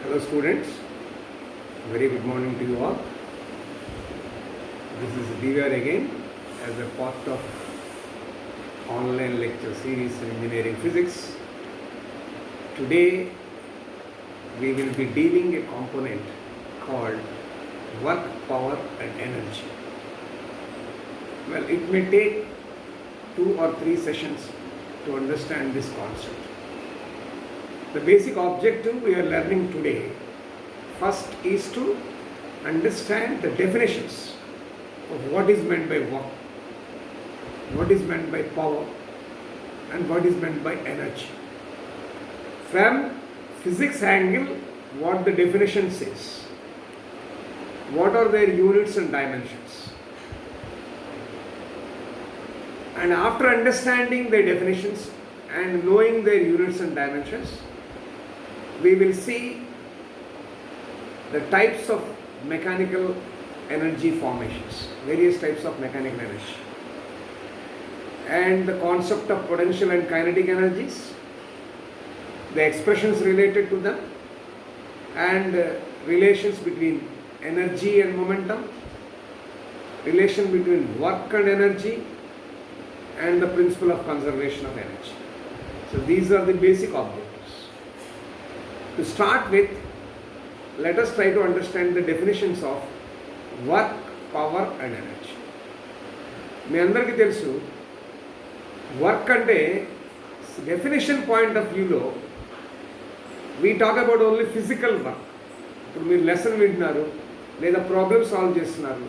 Hello students, very good morning to you all. This is DVR again as a part of online lecture series in engineering physics. Today we will be dealing a component called work, power and energy. Well, it may take 2 or 3 sessions to understand this concept. The basic objective we are learning today first is to understand the definitions of what is meant by work, what is meant by power and what is meant by energy. From physics angle, what the definition says, what are their units and dimensions, and after understanding their definitions and knowing their units and dimensions, we will see the types of mechanical energy formations, various types of mechanical energy, and the concept of potential and kinetic energies, the expressions related to them, and relations between energy and momentum, relation between work and energy, and the principle of conservation of energy. So these are the basic objectives. To start with, let us try to understand the definitions of work, power and energy. మీ అందరికీ తెలుసు, work అంటే definition point of వ్యూలో we talk about only physical work. ఇప్పుడు మీరు lesson వింటున్నారు లేదా problem solve చేస్తున్నారు,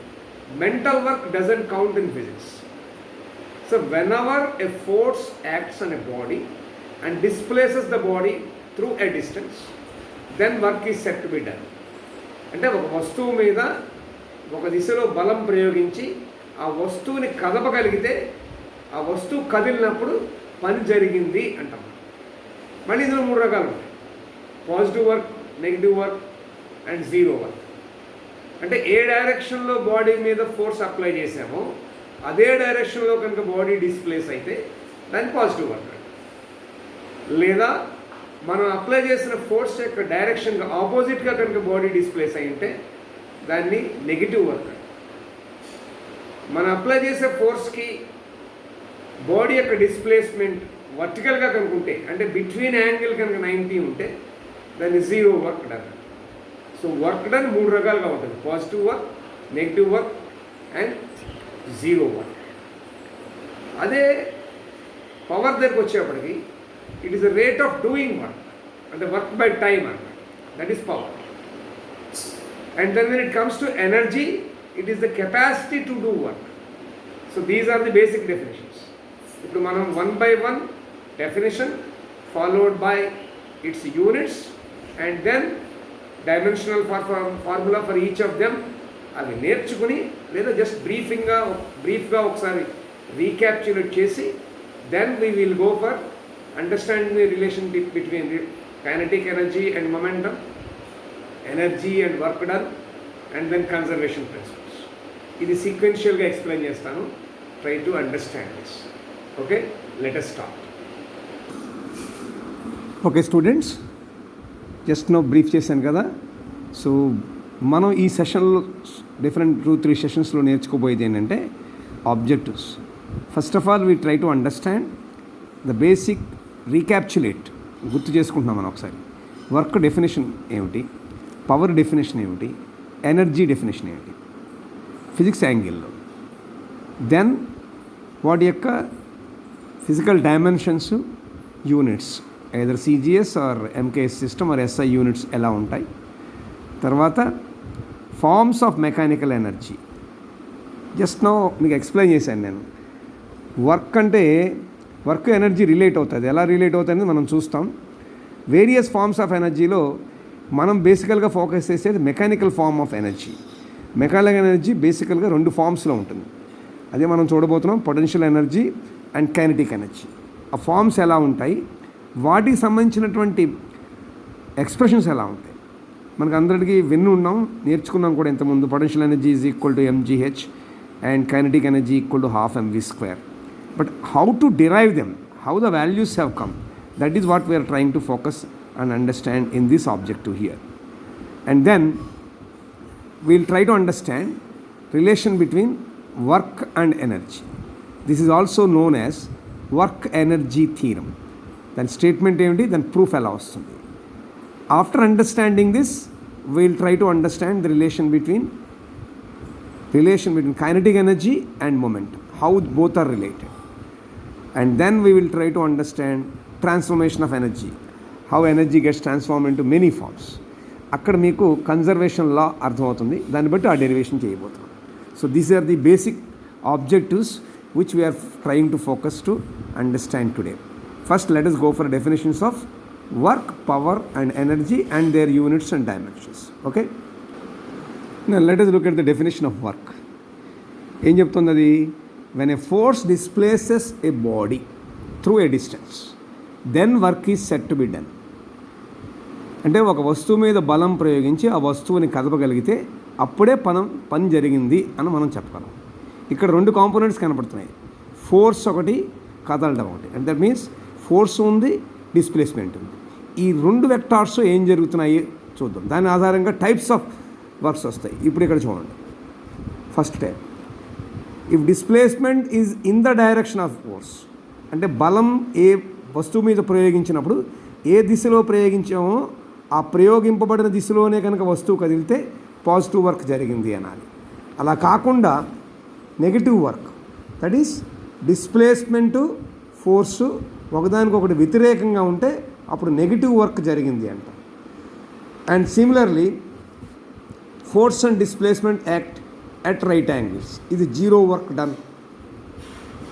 mental work doesn't count in physics. So whenever a force acts on a body and displaces the body through a distance, then work is said to be done. అంటే ఒక వస్తువు మీద ఒక దిశలో బలం ప్రయోగించి ఆ వస్తువుని కదపగలిగితే ఆ వస్తువు కదిలినప్పుడు పని జరిగింది అంటాం. మళ్ళీ ఇందులో 3 రకాలు ఉంటాయి: positive work, negative work and zero work. అంటే ఏ డైరెక్షన్లో బాడీ మీద ఫోర్స్ అప్లై చేసామో అదే డైరెక్షన్లో కనుక బాడీ డిస్ప్లేస్ అయితే దాన్ని పాజిటివ్ వర్క్ అంటాం. లేదా మనం అప్లై చేసిన ఫోర్స్ యొక్క డైరెక్షన్గా ఆపోజిట్గా కనుక బాడీ డిస్ప్లేస్ అయి ఉంటే దాన్ని నెగిటివ్ వర్క్ అంటాం. మనం అప్లై చేసే ఫోర్స్కి బాడీ యొక్క డిస్ప్లేస్మెంట్ వర్టికల్గా కనుకుంటే, అంటే బిట్వీన్ యాంగిల్ కనుక 90 ఉంటే దాన్ని zero work done. So work done 3 రకాలుగా ఉంటుంది: positive work, negative work and zero work. అదే పవర్ దగ్గరికి వచ్చేప్పటికి it is the rate of doing work, అంటే వర్క్ బై టైమ్ అన్నమాట. That is power. And then when it comes to energy, it is the capacity to do work. So these are the basic definitions. ఇప్పుడు మనం 1 by 1 definition followed by its units and then dimensional formula for each of them అవి నేర్చుకుని, లేదా just బ్రీఫ్గా ఒకసారి recapitulate చేసి, then we will go for understanding the relation between kinetic energy and momentum, energy and work done, and then conservation principles. ఇది సీక్వెన్షియల్గా explain చేస్తాను. Try to understand this. Okay, let us start. Okay students, just now brief చేశాను కదా. So మనం ఈ సెషన్లో different 2-3 సెషన్స్లో నేర్చుకోబోయేది ఏంటంటే objectives. First of all we try to understand the basic recapitulate. గుర్తు చేసుకుంటున్నాం మనం ఒకసారి. వర్క్ డెఫినేషన్ ఏమిటి, పవర్ డెఫినేషన్ ఏమిటి, ఎనర్జీ డెఫినేషన్ ఏమిటి ఫిజిక్స్ యాంగిల్లో. దెన్ వాటి యొక్క physical dimensions, units, either CGS or MKS system or SI units ఎలా ఉంటాయి. తర్వాత forms of mechanical energy. Just now మీకు ఎక్స్ప్లెయిన్ చేశాను నేను. వర్క్ అంటే వర్క్ ఎనర్జీ రిలేట్ అవుతుంది. ఎలా రిలేట్ అవుతుంది మనం చూస్తాం. వేరియస్ ఫార్మ్స్ ఆఫ్ ఎనర్జీలో మనం బేసికల్గా ఫోకస్ చేసేది mechanical form of energy. Mechanical energy బేసికల్గా 2 ఫార్మ్స్లో ఉంటుంది. అదే మనం చూడబోతున్నాం, potential energy and kinetic energy. ఆ ఫార్మ్స్ ఎలా ఉంటాయి, వాటికి సంబంధించినటువంటి ఎక్స్ప్రెషన్స్ ఎలా ఉంటాయి. మనకు అందరికీ ఉన్నాం, నేర్చుకున్నాం కూడా ఇంతకుముందు. Potential energy is equal to mgh and kinetic energy equal to half mv². But how to derive them, how the values have come, that is what we are trying to focus and understand in this objective here. And then we'll try to understand relation between work and energy. This is also known as work energy theorem. దాని statement ఏమిటి, దాని proof ఎలా వస్తుంది. After understanding this we'll try to understand the relation between kinetic energy and momentum, how both are related. And then we will try to understand transformation of energy, how energy gets transformed into many forms. అక్కడ మీకు conservation లా అర్థమవుతుంది, దాన్ని బట్టి ఆ derivation చేయబోతున్నాం. So these are the basic objectives which we are trying to focus to understand today. First, let us go for definitions of work, power and energy and their units and dimensions. Okay? Now let us look at the definition of work. ఏం చెప్తుంది అది? When a force displaces a body through a distance, then work is said to be done. అంటే ఒక వస్తువు మీద బలం ప్రయోగించి ఆ వస్తువుని కదపగలిగితే అప్పుడే పని జరిగింది అని మనం చెప్పగలం. ఇక్కడ రెండు కాంపోనెంట్స్ కనపడుతున్నాయి, ఫోర్స్ ఒకటి, కదలడం ఒకటి. అండ్ దట్ మీన్స్ ఫోర్స్ ఉంది, డిస్ప్లేస్మెంట్ ఉంది. ఈ రెండు వెక్టార్స్ ఏం జరుగుతున్నాయి చూద్దాం. దాని ఆధారంగా టైప్స్ ఆఫ్ వర్క్స్ వస్తాయి. ఇప్పుడు ఇక్కడ చూడండి, first type, if displacement is in the direction of force, అంటే బలం ఏ వస్తువు మీద ప్రయోగించినప్పుడు ఏ దిశలో ప్రయోగించామో ఆ ప్రయోగింపబడిన దిశలోనే కనుక వస్తువు కదిలితే పాజిటివ్ వర్క్ జరిగింది అనాలి. అలా కాకుండా negative work, that is డిస్ప్లేస్మెంటు force ఒకదానికొకటి వ్యతిరేకంగా ఉంటే అప్పుడు నెగిటివ్ వర్క్ జరిగింది అంట. And similarly force and displacement act at right angles, ఇది జీరో వర్క్ డన్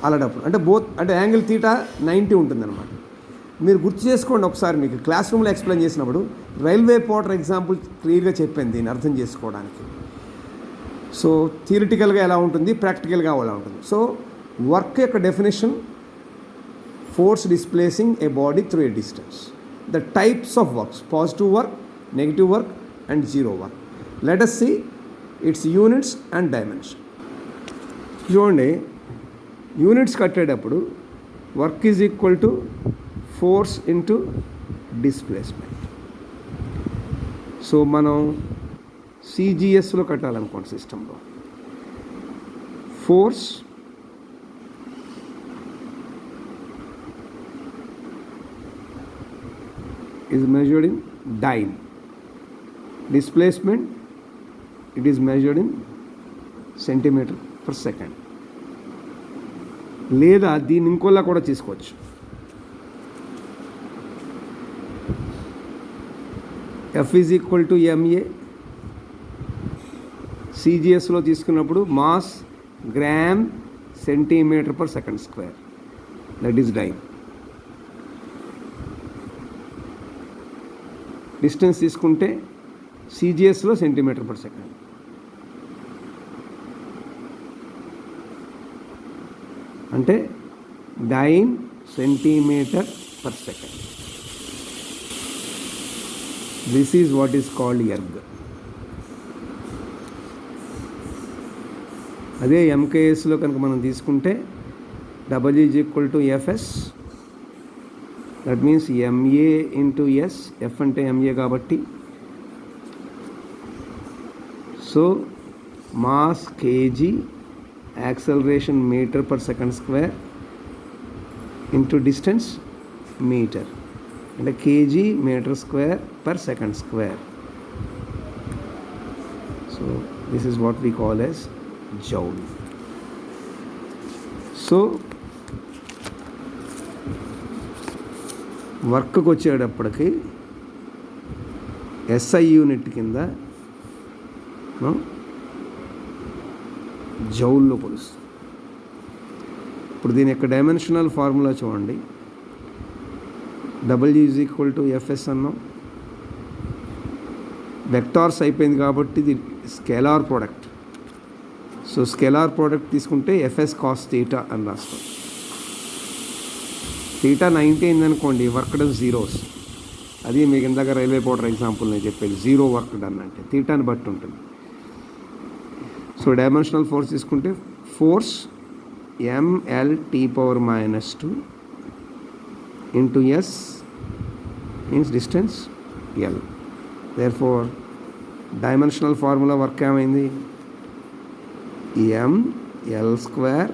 అలాంటప్పుడు. అంటే అంటే యాంగిల్ తీటా 90 ఉంటుందన్నమాట. మీరు గుర్తు చేసుకోండి ఒకసారి, మీకు క్లాస్ రూమ్లో ఎక్స్ప్లెయిన్ చేసినప్పుడు రైల్వే పోర్టర్ ఎగ్జాంపుల్ క్లియర్గా చెప్పాను దీన్ని అర్థం చేసుకోవడానికి. సో థియరిటికల్గా ఎలా ఉంటుంది, ప్రాక్టికల్గా ఎలా ఉంటుంది. సో వర్క్ యొక్క definition, force displacing a body through a distance. The types of works, positive work, negative work and zero work. Let us see its units and dimension. చూడండి, యూనిట్స్ కట్టేటప్పుడు work is equal to force into displacement. So మనం సిజిఎస్లో కట్టాలనుకోండి సిస్టంలో, force is measured in dyne, displacement it is measured in centimetre per second. లేదా దీన్ని ఇంకోలా కూడా తీసుకోవచ్చు, F is equal to MA. సిజిఎస్లో తీసుకున్నప్పుడు mass gram centimetre per second square, that is dyne. Distance తీసుకుంటే సిజిఎస్లో సెంటీమీటర్ పర్ సెకండ్. అంటే dyne centimetre per second. This is what is called erg. అదే ఎంకేఎస్లో కనుక మనం తీసుకుంటే W is equal to FS, that means MA into S. F అంటే MA కాబట్టి. So mass KG, acceleration metre per second square into distance metre, అంటే KG metre square per second square. So this is what we call as joule. So వర్క్కి వచ్చేటప్పటికి SI unit కింద జౌల్లో కొలుస్తుంది. ఇప్పుడు దీని యొక్క డైమెన్షనల్ ఫార్ములా చూడండి, W is equal to FS అన్నాం. వెక్టార్స్ అయిపోయింది కాబట్టి ఇది scalar product. So scalar product తీసుకుంటే ఎఫ్ఎస్ కాస్ థీటా అని రాస్తాం. థీటా 90 అయిందనుకోండి, వర్క్ డన్ జీరోస్. అది మీకు ఇందాక రైల్వే పోర్టర్ ఎగ్జాంపుల్ నేను చెప్పేది, జీరో వర్క్ డన్ అంటే థీటాని బట్టి ఉంటుంది. సో డైమెన్షనల్ ఫోర్స్ తీసుకుంటే force MLT power -2 into s means distance L. Therefore dimensional formula work ఏమైంది? ml²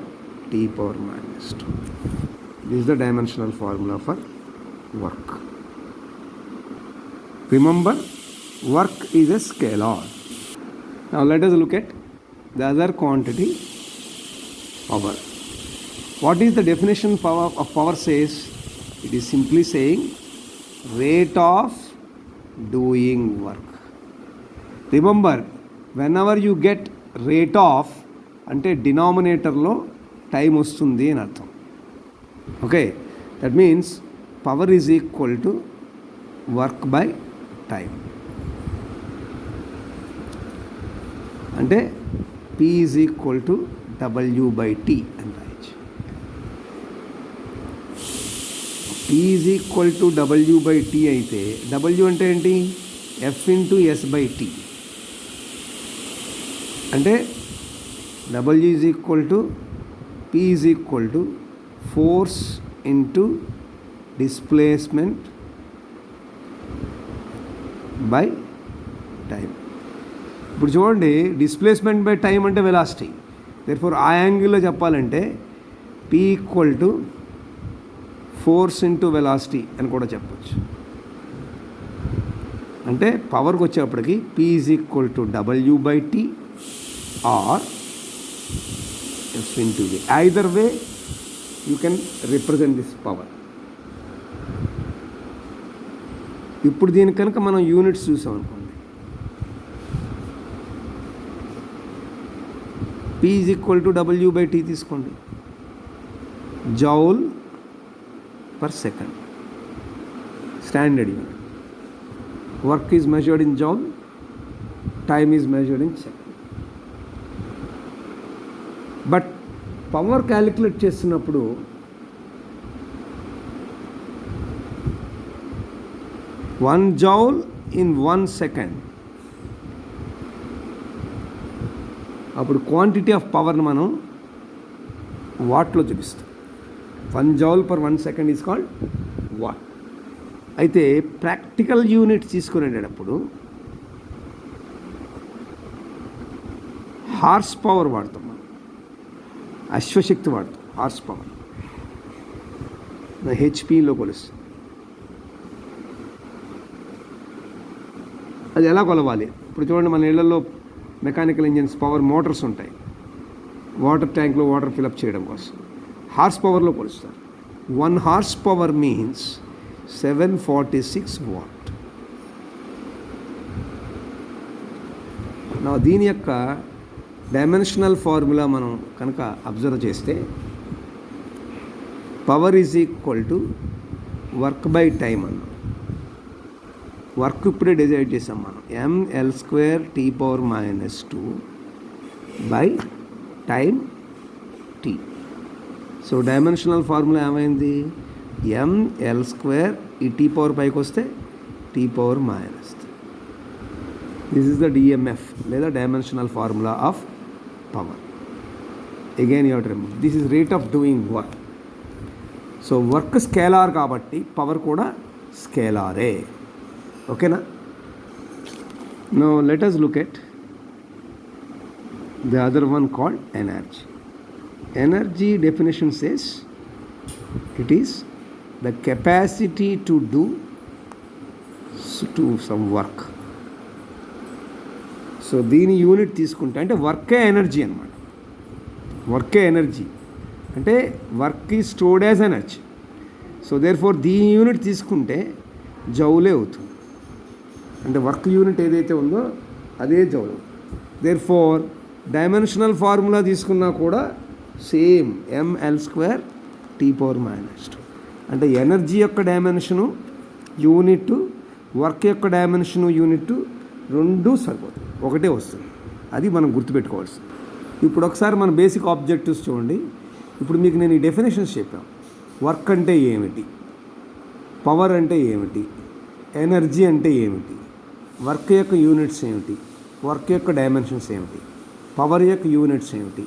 t power minus 2. This is the dimensional formula for work. Remember, work is a scalar. Now let us look at the other quantity, power. What is the definition of power says? It is simply saying rate of doing work. Remember, whenever you get rate of అంటే డినామినేటర్లో time వస్తుంది అని అర్థం. Okay, that means power is equal to work by time. అంటే P is equal to W/T అని రాయచ్చు. P is equal to W/T అయితే W అంటే ఏంటి? F/S/T. అంటే W is equal to P is equal to force into displacement by time. ఇప్పుడు చూడండి, displacement by time అంటే వెలాసిటీ. దేర్ఫోర్ ఆ యాంగిల్లో చెప్పాలంటే P equal to force into velocity అని కూడా చెప్పచ్చు. అంటే పవర్కి వచ్చేప్పటికి P is equal to W/T or F/V. Either way you can represent this power. ఇప్పుడు దీని కనుక మనం యూనిట్స్ చూసాం అనుకోండి, P is equal to W/T తీసుకోండి. Joule per second standard unit. Work is measured in joule, time is measured in second. But power calculate చేస్తున్నప్పుడు one joule in 1 second, అప్పుడు quantity of పవర్ని మనం వాట్లో చూపిస్తాం. 1 joule per 1 second is called watt. అయితే practical unit తీసుకునేటప్పుడు horse power వాడతాం, అశ్వశక్తి వాడతాం. హార్స్ పవర్ హెచ్పిలో కొలుస్తాం. అది ఎలా కొలవాలి? ఇప్పుడు చూడండి, మన ఇళ్లలో మెకానికల్ ఇంజిన్స్ పవర్ మోటార్స్ ఉంటాయి, వాటర్ ట్యాంక్లో వాటర్ ఫిలప్ చేయడం కోసం. హార్స్ పవర్లో కొలుస్తారు. 1 హార్స్ పవర్ మీన్స్ 746 వాట్. నా దీని యొక్క డైమెన్షనల్ ఫార్ములా మనం కనుక అబ్జర్వ్ చేస్తే power is equal to work by time అన్నాం. వర్క్ ఇప్పుడే డిసైడ్ చేసాం మనం, ml² t power minus 2 by time t. So dimensional formula ఏమైంది? ml² ఈ t పవర్ పైకి వస్తే t power minus. This is the DMF లేదా dimensional formula of power. Again you have to remember, this is rate of doing work. So work scalar కాబట్టి power కూడా స్కేలారే. ఓకేనా? Now let us look at the other one called energy. Energy definition says it is the capacity to do some work. So దీని unit తీసుకుంటే అంటే వర్కే energy అనమాట. వర్కే energy అంటే work is stored as energy. So therefore దీని unit తీసుకుంటే జౌలే అవుతుంది. అంటే వర్క్ యూనిట్ ఏదైతే ఉందో అదే జౌల్. దేర్ఫోర్ డైమెన్షనల్ ఫార్ములా తీసుకున్నా కూడా same ml² t power minus 2. అంటే ఎనర్జీ యొక్క డైమెన్షను యూనిట్, వర్క్ యొక్క డైమెన్షను యూనిట్ రెండూ సరిపోతుంది, ఒకటే వస్తుంది. అది మనం గుర్తుపెట్టుకోవాల్సింది. ఇప్పుడు ఒకసారి మన బేసిక్ ఆబ్జెక్టివ్స్ చూడండి. ఇప్పుడు మీకు నేను ఈ డెఫినేషన్స్ చెప్పాను. వర్క్ అంటే ఏమిటి, పవర్ అంటే ఏమిటి, ఎనర్జీ అంటే ఏమిటి, వర్క్ యొక్క యూనిట్స్ ఏమిటి, వర్క్ యొక్క డైమెన్షన్స్ ఏమిటి, పవర్ యొక్క యూనిట్స్ ఏమిటి,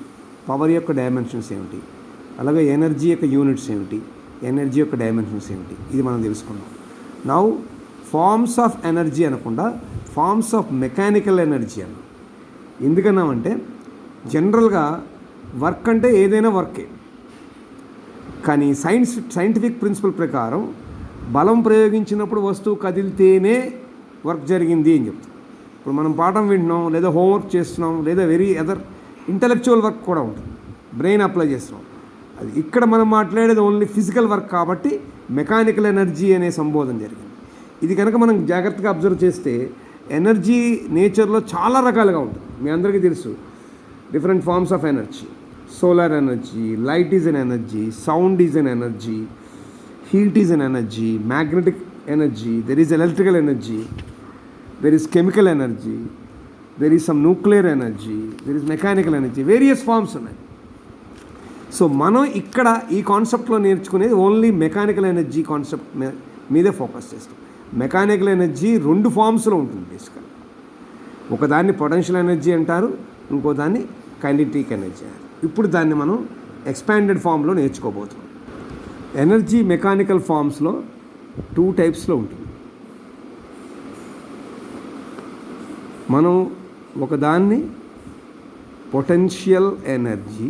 పవర్ యొక్క డైమెన్షన్స్ ఏమిటి, అలాగే ఎనర్జీ యొక్క యూనిట్స్ ఏమిటి, ఎనర్జీ యొక్క డైమెన్షన్స్ ఏమిటి, ఇది మనం తెలుసుకున్నాం. నౌ ఫార్మ్స్ ఆఫ్ ఎనర్జీ అనకుండా ఫార్మ్స్ ఆఫ్ మెకానికల్ ఎనర్జీ అన్న. ఎందుకన్నామంటే జనరల్గా వర్క్ అంటే ఏదైనా వర్కే, కానీ సైంటిఫిక్ ప్రిన్సిపల్ ప్రకారం బలం ప్రయోగించినప్పుడు వస్తువు కదిలితేనే వర్క్ జరిగింది అని చెప్తాం. ఇప్పుడు మనం పాఠం వింటున్నాం, లేదా హోంవర్క్ చేస్తున్నాం, లేదా వెరీ అదర్ ఇంటలెక్చువల్ వర్క్ కూడా ఉంటుంది, బ్రెయిన్ అప్లై చేస్తున్నాం. అది ఇక్కడ మనం మాట్లాడేది ఓన్లీ ఫిజికల్ వర్క్ కాబట్టి మెకానికల్ ఎనర్జీ అనే సంబోధన జరిగింది. ఇది కనుక మనం జాగ్రత్తగా అబ్జర్వ్ చేస్తే ఎనర్జీ నేచర్లో చాలా రకాలుగా ఉంటుంది. మీ అందరికీ తెలుసు different forms of energy. Solar energy, light is an energy, sound is an energy, heat is an energy, magnetic energy, there is electrical energy, there is chemical energy, there is some nuclear energy, there is mechanical energy, various forms ఉన్నాయి. So మనం ఇక్కడ ఈ కాన్సెప్ట్లో నేర్చుకునేది only mechanical energy concept మీదే focus చేస్తాం. Mechanical energy 2 ఫార్మ్స్లో ఉంటుంది బేసికల్. ఒకదాన్ని పొటెన్షియల్ ఎనర్జీ అంటారు, ఇంకో దాన్ని కైనెటిక్ ఎనర్జీ అంటారు. ఇప్పుడు దాన్ని మనం ఎక్స్పాండెడ్ ఫామ్లో నేర్చుకోబోతున్నాం. ఎనర్జీ మెకానికల్ ఫామ్స్లో 2 టైప్స్లో ఉంటుంది. మనం ఒకదాన్ని పొటెన్షియల్ ఎనర్జీ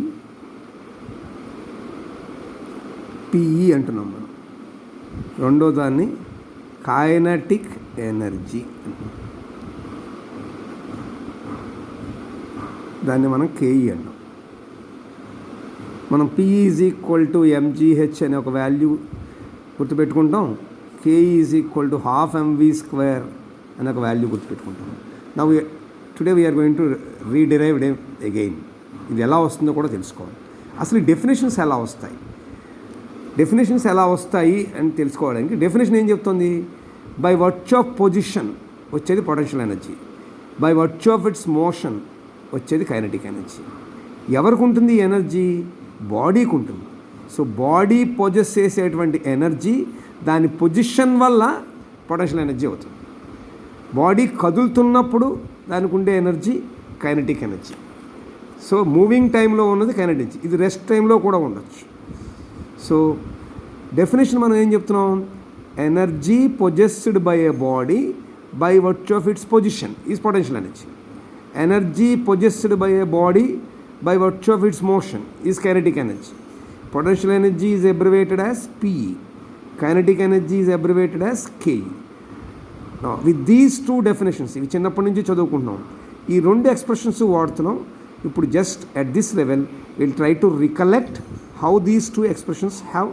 పిఈ అంటున్నాం మనం. రెండో దాన్ని కైనెటిక్ ఎనర్జీ, దాన్ని మనం కేఈ అంటాం. మనం PE is equal to MGH అనే ఒక వాల్యూ గుర్తుపెట్టుకుంటాం. KE is equal to ½ mv² అనే ఒక వాల్యూ గుర్తుపెట్టుకుంటాం. Now today we are going to rederived again. ఇది ఎలా వస్తుందో కూడా తెలుసుకోవాలి. అసలు ఈ డెఫినేషన్స్ ఎలా వస్తాయి అని తెలుసుకోవడానికి డెఫినేషన్ ఏం చెప్తుంది? బై వర్చ్ ఆఫ్ పొజిషన్ వచ్చేది potential energy, by virtue of it's motion వచ్చేది కైనెటిక్ ఎనర్జీ. ఎవరికి ఉంటుంది ఈ ఎనర్జీ? బాడీకి ఉంటుంది. సో బాడీ పొజెస్ చేసేటువంటి ఎనర్జీ దాని పొజిషన్ వల్ల పొటెన్షియల్ ఎనర్జీ అవుతుంది. బాడీ కదులుతున్నప్పుడు దానికి ఉండే energy kinetic energy. So moving టైంలో ఉన్నది కైనెటిక్ ఎనర్జీ, ఇది రెస్ట్ టైంలో కూడా ఉండొచ్చు. సో డెఫినేషన్ మనం ఏం చెప్తున్నాం? Energy possessed by a body by virtue of it's position is potential energy. Energy possessed by a body by virtue of its motion is kinetic energy. Potential energy is abbreviated as PE. Kinetic energy is abbreviated as KE. Now with these 2 definitions, ఇవి చిన్నప్పటి నుంచి చదువుకుంటున్నాం, ఈ 2 expressions వాడుతున్నాం. ఇప్పుడు just at this level we'll try to recollect how these 2 expressions have